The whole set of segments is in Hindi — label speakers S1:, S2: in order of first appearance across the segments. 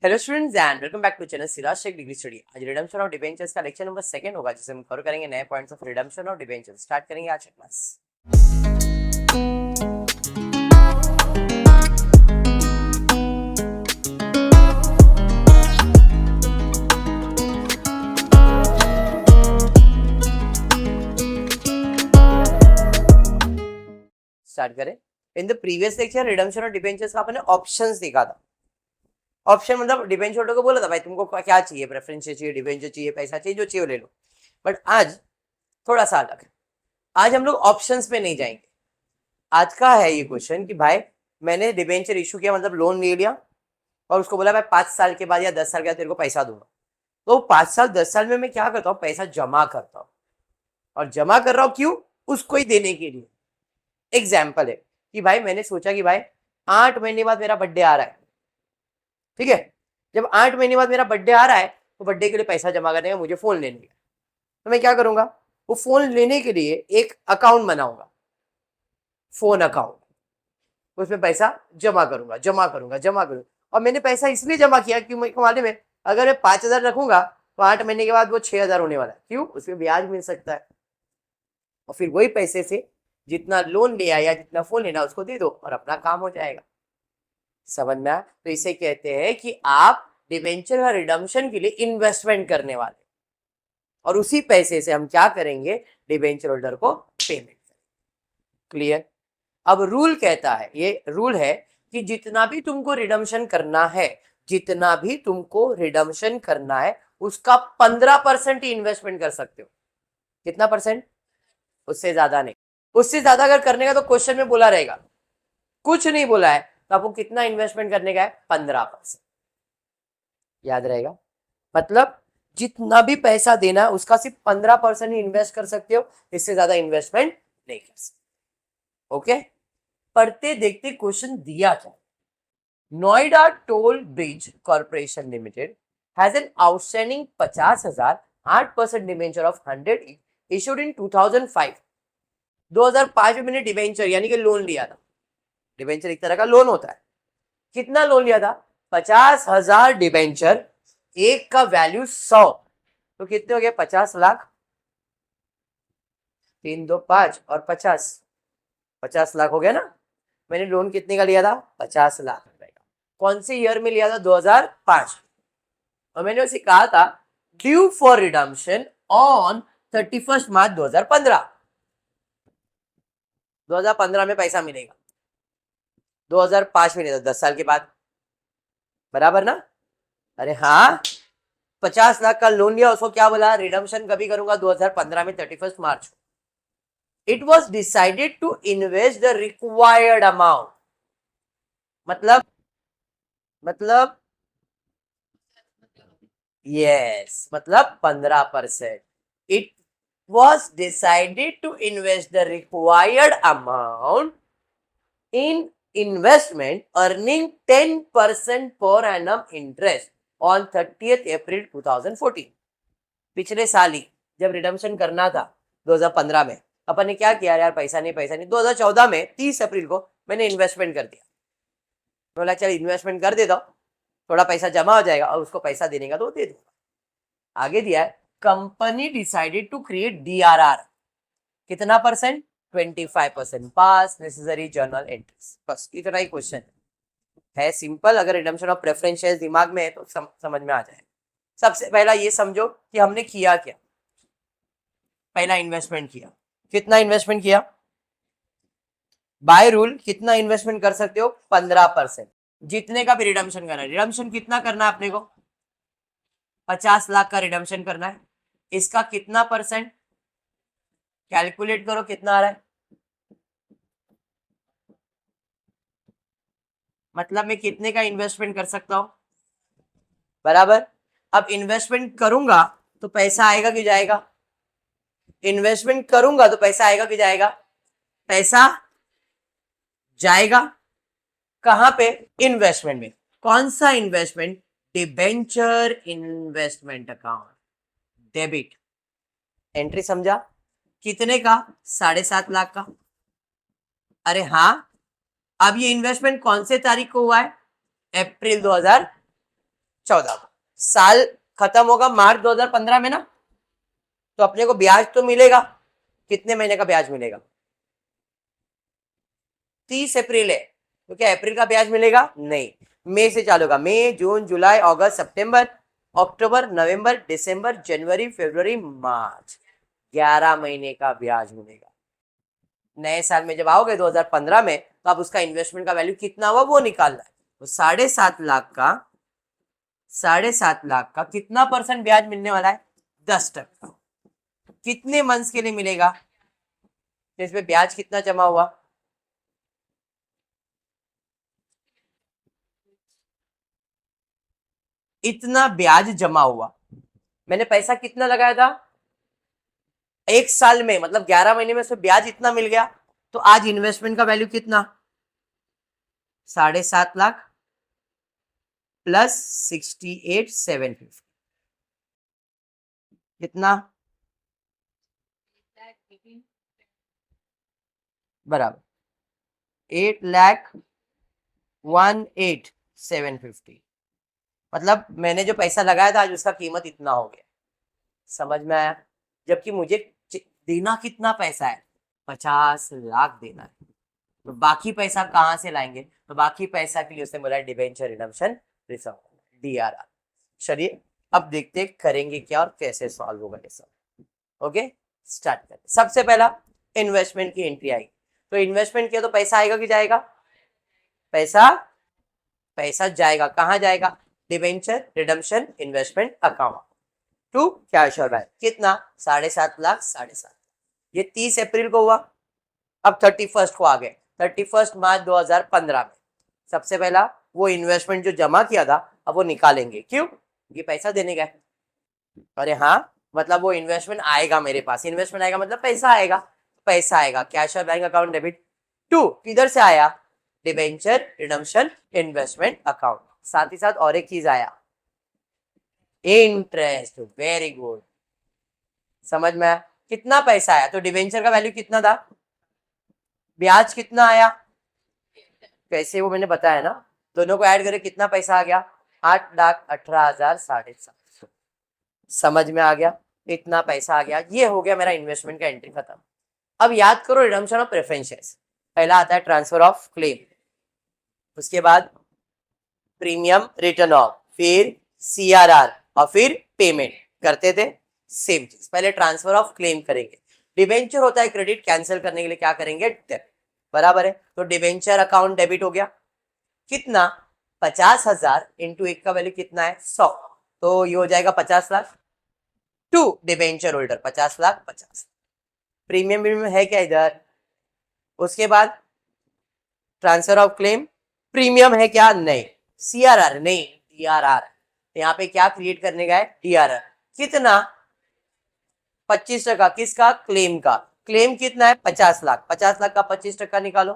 S1: Hello students and welcome back to channel Siraj Shaikh degree study. आज रिडम्पशन ऑफ डिबेंचर्स का लेक्चर नंबर 2 होगा, जिसे हम कवर करेंगे नए points of redemption of debentures. Start करेंगे आज का क्लास। स्टार्ट करें। In the previous lecture redemption of debentures का आपने ऑप्शंस देखा था। ऑप्शन मतलब डिबेंचर होल्डर को बोला था भाई तुमको क्या चाहिए, प्रेफरेंस चाहिए, डिबेंचर चाहिए, पैसा चाहिए, जो चाहिए ले लो। बट आज थोड़ा सा अलग है। आज हम लोग ऑप्शंस पे नहीं जाएंगे। आज का है ये क्वेश्चन कि भाई मैंने डिबेंचर इशू किया, मतलब लोन ले लिया और उसको बोला मैं 5 साल के बाद या 10 साल के बाद तेरे को पैसा दूंगा। तो 5 साल 10 साल में मैं क्या करता हूँ, पैसा जमा करता हूँ। और जमा कर रहा हूँ क्यों? उसको ही देने के लिए। एग्जाम्पल है कि भाई मैंने सोचा कि भाई 8 महीने बाद मेरा बर्थडे आ रहा है, ठीक है। जब 8 महीने बाद मेरा बर्थडे आ रहा है तो बर्थडे के लिए पैसा जमा करने का, मुझे फोन लेने का। तो मैं क्या करूंगा, वो फोन लेने के लिए एक अकाउंट बनाऊंगा, फोन अकाउंट। उसमें पैसा जमा करूंगा, जमा करूंगा, जमा करूंगा। और मैंने पैसा इसलिए जमा किया कि मैं मालूम है अगर मैं 5,000 रखूंगा तो 8 महीने के बाद वो 6,000 होने वाला है। क्यों? उसमें ब्याज मिल सकता है। और फिर वही पैसे से जितना लोन लिया या जितना फोन लेना उसको दे दो और अपना काम हो जाएगा। समझ में आया? तो इसे कहते हैं कि आप डिबेंचर का रिडम्पशन के लिए इन्वेस्टमेंट करने वाले, और उसी पैसे से हम क्या करेंगे, डिबेंचर होल्डर को पेमेंट करेंगे। क्लियर? अब रूल कहता है, ये रूल है कि जितना भी तुमको रिडम्पशन करना है, जितना भी तुमको रिडम्पशन करना है उसका 15% ही इन्वेस्टमेंट कर सकते हो। कितना परसेंट? उससे ज्यादा नहीं। उससे ज्यादा अगर करने का तो क्वेश्चन में बोला रहेगा, कुछ नहीं बोला है तो आपको कितना इन्वेस्टमेंट करने का है? 15%। याद रहेगा? मतलब जितना भी पैसा देना है उसका सिर्फ 15% ही इन्वेस्ट कर सकते हो, इससे ज्यादा इन्वेस्टमेंट नहीं कर सकते। ओके, पढ़ते देखते क्वेश्चन दिया क्या। Noida toll bridge corporation limited has an outstanding 50,000 8% debenture of 100 issued in 2005। 2005 में मैंने डिबेंचर यानी कि लोन लिया था। डिबेंचर एक तरह का लोन होता है। कितना लोन लिया था? 50,000 डिबेंचर, एक का वैल्यू 100, तो कितने हो गए? 50 लाख। 3 2 5 और 50, 50 लाख हो गया ना। मैंने लोन कितने का लिया था? 50 लाख रुपए का। कौन से ईयर में लिया था? 2005। और मैंने उसे कहा था ड्यू फॉर रिडम्पशन ऑन 31 मार्च 2015। 2015 में पैसा मिलेगा, 2005 में नहीं था, 10 साल के बाद। बराबर ना? अरे हाँ, 50 लाख का लोन लिया, उसको क्या बोला? रिडम्पशन कभी करूंगा? 2015 में 31 March. It was decided to invest the required amount. मतलब यस, मतलब 15%। It was decided to invest the required amount in investment earning 10% पर एनम इंटरेस्ट ऑन 30th अप्रैल 2014। पिछले साल ही जब रिडम्पशन करना था 2015 में, अपन ने क्या किया यार, पैसा नहीं पैसा नहीं। 2014 में 30 अप्रैल को मैंने इन्वेस्टमेंट कर दिया। बोला चल इन्वेस्टमेंट कर देता हूँ, थोड़ा पैसा जमा हो जाएगा और उसको पैसा देने का तो दे दूंगा। आगे दिया है company decided to create DRR। कितना percent? 25%। Pass necessary journal entries. बस इतना ही क्वेश्चन है सिंपल। अगर रिडम्पशन ऑफ प्रेफरेंस शेयर्स दिमाग में है तो समझ में आ जाए। सबसे पहला ये समझो कि हमने किया क्या। पहला इन्वेस्टमेंट किया। कितना इन्वेस्टमेंट किया? बाय रूल कितना इन्वेस्टमेंट कर सकते हो? 15%। जितने का भी रिडम्पशन करना है। रिडम्पशन कितना करना है अपने को? 50 लाख का रिडम्पशन करना है। इसका कितना परसेंट? कैलकुलेट करो कितना आ रहा है। मतलब मैं कितने का इन्वेस्टमेंट कर सकता हूं? बराबर। अब इन्वेस्टमेंट करूंगा तो पैसा आएगा कि जाएगा? इन्वेस्टमेंट करूंगा तो पैसा आएगा कि जाएगा? पैसा जाएगा। कहां पे? इन्वेस्टमेंट में। कौन सा investment? Debenture investment account, debit. Entry समझा? कितने का? 7.5 लाख का। अरे हाँ, अब ये इन्वेस्टमेंट कौन से तारीख को हुआ है? अप्रैल 2014। 14 को। साल खत्म होगा मार्च 2015 में ना, तो अपने को ब्याज तो मिलेगा। कितने महीने का ब्याज मिलेगा? 30 अप्रैल है, तो क्या अप्रैल का ब्याज मिलेगा? नहीं। मई से चालू होगा, मई, जून, जुलाई, अगस्त, सितंबर, अक्टूबर, नवंबर, दिसंबर, जनवरी, फरवरी, मार्च, 11 महीने का ब्याज मिलेगा। नए साल में जब आओगे 2015 में, तो आप उसका इन्वेस्टमेंट का वैल्यू कितना हुआ वो निकालना है। तो 7.5 लाख का कितना परसेंट ब्याज मिलने वाला है? 10%। कितने मंथ्स के लिए मिलेगा? तो इसमें ब्याज कितना जमा हुआ? इतना ब्याज जमा हुआ। मैंने पैसा कितना लगाया था? 1 साल में, मतलब 11 महीने में से ब्याज इतना मिल गया। तो आज इन्वेस्टमेंट का वैल्यू कितना? 7.5 लाख प्लस 68,750, कितना? बराबर 8,18,750। मतलब मैंने जो पैसा लगाया था आज उसका कीमत इतना हो गया। समझ में आया? जबकि मुझे देना कितना पैसा है? 50 लाख देना है। तो बाकी पैसा कहाँ से लाएंगे? तो बाकी पैसा के लिए उसने बोला डिबेंचर रिडम्पशन रिजर्व, DRR। चलिए अब देखते करेंगे क्या और कैसे सॉल्व होगा ये सब। ओके, स्टार्ट करते। सबसे पहला इन्वेस्टमेंट की एंट्री आई, तो इन्वेस्टमेंट किया तो पैसा आएगा कि जाएगा? पैसा पैसा जाएगा। कहाँ जाएगा? Debenture redemption investment account to cash और बैंक। कितना? 7.5 लाख, 7.5। ये 30 अप्रैल को हुआ। अब 31 को आ गए, 31 मार्च 2015 में सबसे पहला वो इन्वेस्टमेंट जो जमा किया था अब वो निकालेंगे। क्यों? ये पैसा देने गए। अरे हाँ, मतलब वो इन्वेस्टमेंट आएगा मेरे पास। इन्वेस्टमेंट आएगा मतलब पैसा आएगा। पैसा आएगा, कैश और बैंक अकाउंट डेबिट टू, किधर से आया? Debenture redemption investment account. साथ ही साथ और एक चीज आया, इंटरेस्ट। वेरी गुड, समझ में आया? कितना पैसा आया? तो डिबेंचर का वैल्यू कितना था? ब्याज कितना आया? कैसे वो मैंने बताया ना, दोनों को ऐड करके कितना पैसा आ गया? 8,18,750। समझ में आ गया? इतना पैसा आ गया। ये हो गया मेरा इन्वेस्टमेंट का एंट्री खत्म। अब याद करो रिडम्पशन ऑफ प्रेफरेंसेस। पहला आता है ट्रांसफर ऑफ क्लेम, उसके बाद प्रीमियम रिटर्न ऑफ, फिर CRR और फिर पेमेंट करते थे। सेम चीज, पहले ट्रांसफर ऑफ क्लेम करेंगे। डिबेंचर होता है क्रेडिट, कैंसिल करने के लिए क्या करेंगे? डेबिट। बराबर है, तो डिबेंचर अकाउंट डेबिट हो गया। कितना? 50,000 इंटू 1 का वैल्यू कितना है? 100। तो ये हो जाएगा 50 lakh to debenture holder 50 lakh 50। Premium premium है क्या इधर? उसके बाद ट्रांसफर ऑफ क्लेम, प्रीमियम है क्या? नहीं। CRR नहीं, DRR। यहाँ पे क्या क्रिएट करने का है? DRR। कितना? 25%। किसका? क्लेम का। क्लेम कितना है? 50 लाख। 50 लाख का 25% निकालो,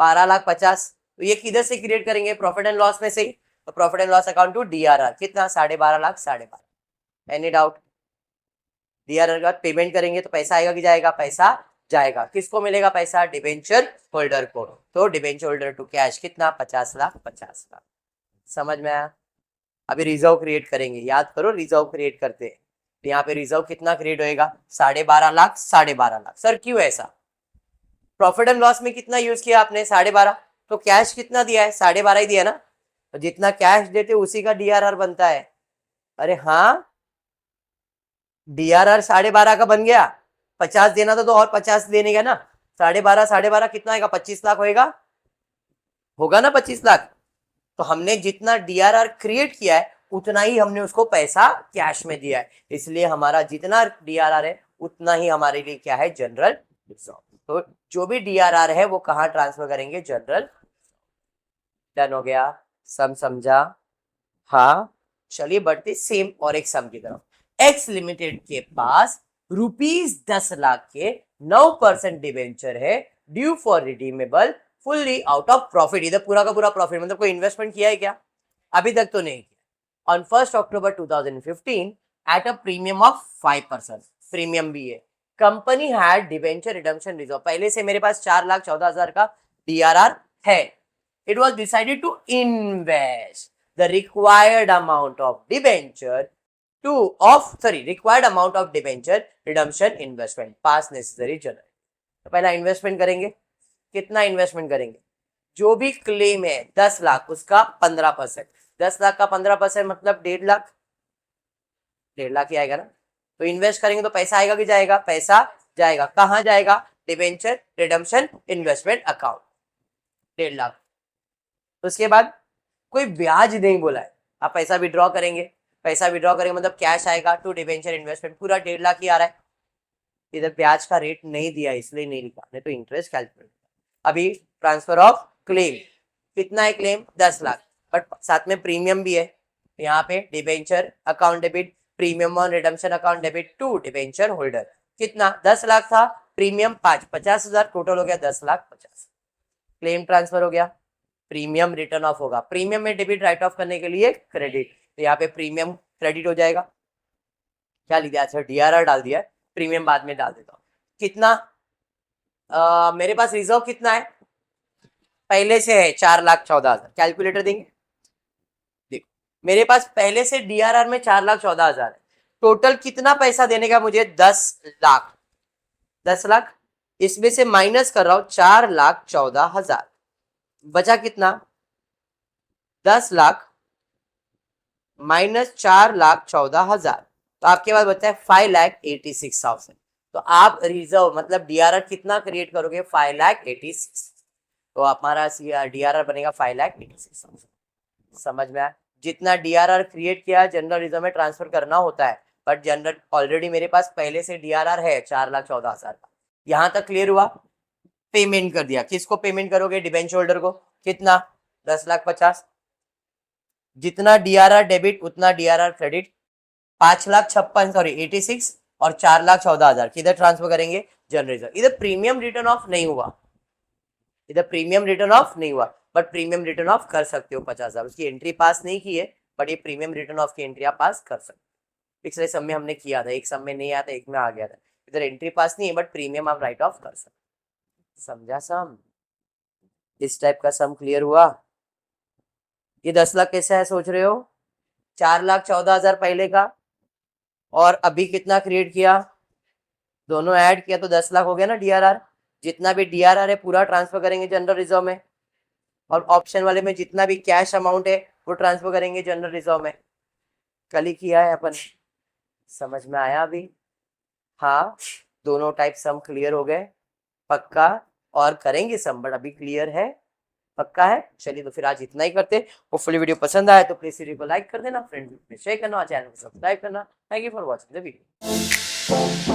S1: 12,50,000। तो ये किधर से क्रिएट करेंगे? प्रॉफिट एंड लॉस में से ही। तो profit and loss account to DRR कितना? 12,50,000, 12,500। Any doubt? DRR का पेमेंट करेंगे तो पैसा आएगा कि जाएगा? पैसा जाएगा। किसको मिलेगा पैसा? डिबेंचर होल्डर को। तो डिबेंचर होल्डर टू कैश कितना? 50 लाख 50,000। समझ में आया? अभी रिजर्व क्रिएट करेंगे। याद करो रिजर्व क्रिएट करते हैं। तो यहाँ पे रिजर्व कितना क्रिएट होएगा? 12,500,000, 12,500,000। सर क्यों ऐसा? प्रॉफिट एंड लॉस में कितना यूज किया आपने? 12,500। तो कैश कितना दिया है? 12,500 ही दिया ना। तो जितना कैश देते उसी का DRR बनता है। अरे हाँ, DRR 12,500 का बन गया। 50 देना था तो और 50 देने का ना। 12,500, 12,500 कितना आएगा? 25 लाख होएगा, होगा ना 25 लाख। तो हमने जितना DRR क्रिएट किया है उतना ही हमने उसको पैसा कैश में दिया है, इसलिए हमारा जितना DRR है उतना ही हमारे लिए क्या है? General reserve. तो जो भी DRR है वो कहाँ ट्रांसफर करेंगे? जनरल। डन हो गया? सम समझा? हाँ, चलिए बढ़ते सेम और एक सम की तरफ। एक्स लिमिटेड के पास ₹10 लाख के 9% डिवेंचर है, due for redeemable fully out of profit. इधर पूरा का पूरा प्रॉफिट, मतलब कोई इन्वेस्टमेंट किया है क्या? अभी तक तो नहीं किया। On 1 October 2015 at a premium of 5%, premium भी है। Company had debenture redemption reserve, पहले से मेरे पास 4,14,000 का DRR है। It was decided to invest the required amount of debenture required amount of debenture redemption investment pass necessary journal. तो पहला इन्वेस्टमेंट करेंगे, कितना इन्वेस्टमेंट करेंगे, जो भी क्लेम है 10 लाख उसका 15%, 10 लाख का 15% मतलब 1.5 लाख, 1.5 लाख ही आएगा ना। तो इन्वेस्ट करेंगे तो पैसा आएगा कि जाएगा, पैसा जाएगा, कहाँ जाएगा, debenture redemption investment account, 1.5 lakh. तो उसके बाद कोई ब्याज नहीं बोला है, आप पैसा विड्रॉ करेंगे, पैसा विड्रॉ करेंगे मतलब कैश आएगा टू डिबेंचर इन्वेस्टमेंट, पूरा 1.5 लाख ही आ रहा है। इधर ब्याज का रेट नहीं दिया इसलिए नहीं लिखा, नहीं तो इंटरेस्ट कैलकुलेट। अभी ट्रांसफर ऑफ क्लेम, कितना है क्लेम, 10 लाख, बट साथ में प्रीमियम भी है। यहाँ पे debenture account debit, premium on redemption account debit to debenture holder, कितना 10 लाख था, प्रीमियम 50,000, टोटल हो गया 10,50,000। क्लेम ट्रांसफर हो गया, प्रीमियम रिटर्न ऑफ होगा, प्रीमियम में डेबिट राइट ऑफ करने के लिए क्रेडिट, तो यहाँ पे प्रीमियम क्रेडिट हो जाएगा। क्या लिख दिया, अच्छा DRR डाल दिया, प्रीमियम बाद में डाल देता हूँ। कितना मेरे पास रिजर्व कितना है, पहले से है 4,14,000, कैलकुलेटर देंगे। देखो मेरे पास पहले से DRR में 4,14,000 है, टोटल कितना पैसा देने का मुझे, 10 लाख, 10 लाख, इसमें से माइनस कर रहा हूं 4,14,000, बचा कितना, 10 लाख माइनस 4,14,000, तो आपके पास बचा है 5,86,000। तो आप रिजर्व मतलब DRR कितना क्रिएट करोगे, 5,86,000, तो हमारा DRR बनेगा 5,86,000। समझ में आया, जितना DRR क्रिएट किया जनरल रिजर्व में ट्रांसफर करना होता है, बट जनरल ऑलरेडी मेरे पास पहले से DRR है 4,14,000 का। यहां तक क्लियर हुआ, पेमेंट कर दिया, किसको पेमेंट करोगे, डिबेंचर होल्डर को, कितना 10,50,000, जितना DRR डेबिट उतना DRR क्रेडिट, 86 और 4,14,000 किधर ट्रांसफर करेंगे, जनरल रिजर्व। इधर प्रीमियम रिटर्न ऑफ नहीं हुआ, इधर प्रीमियम रिटर्न ऑफ नहीं हुआ, बट प्रीमियम रिटर्न ऑफ कर सकते हो 50,000, उसकी एंट्री पास नहीं की है, बट ये प्रीमियम रिटर्न ऑफ की एंट्री आप पास कर सकते हो। पिछले सम में हमने किया था, एक सम में नहीं आया था, एक में आ गया था, इधर एंट्री पास नहीं है बट प्रीमियम आप राइट ऑफ कर सकते। समझा सम, इस टाइप का सम क्लियर हुआ। ये 10 लाख कैसे है सोच रहे हो, 4,14,000 पहले का और अभी कितना क्रिएट किया, दोनों ऐड किया तो 10 लाख हो गया ना DRR। जितना भी DRR है पूरा ट्रांसफर करेंगे जनरल रिजर्व में, और ऑप्शन वाले में जितना भी कैश अमाउंट है वो ट्रांसफर करेंगे जनरल रिजर्व में। कल ही किया है अपन, समझ में आया अभी, हाँ दोनों टाइप सम क्लियर हो गए, पक्का, और करेंगे सम बट अभी क्लियर है, पक्का है। चलिए तो फिर आज इतना ही करते, होपफुली वीडियो पसंद आया तो प्लीज वीडियो को लाइक कर देना, फ्रेंड में शेयर करना और चैनल को सब्सक्राइब करना। Thank you for watching the video.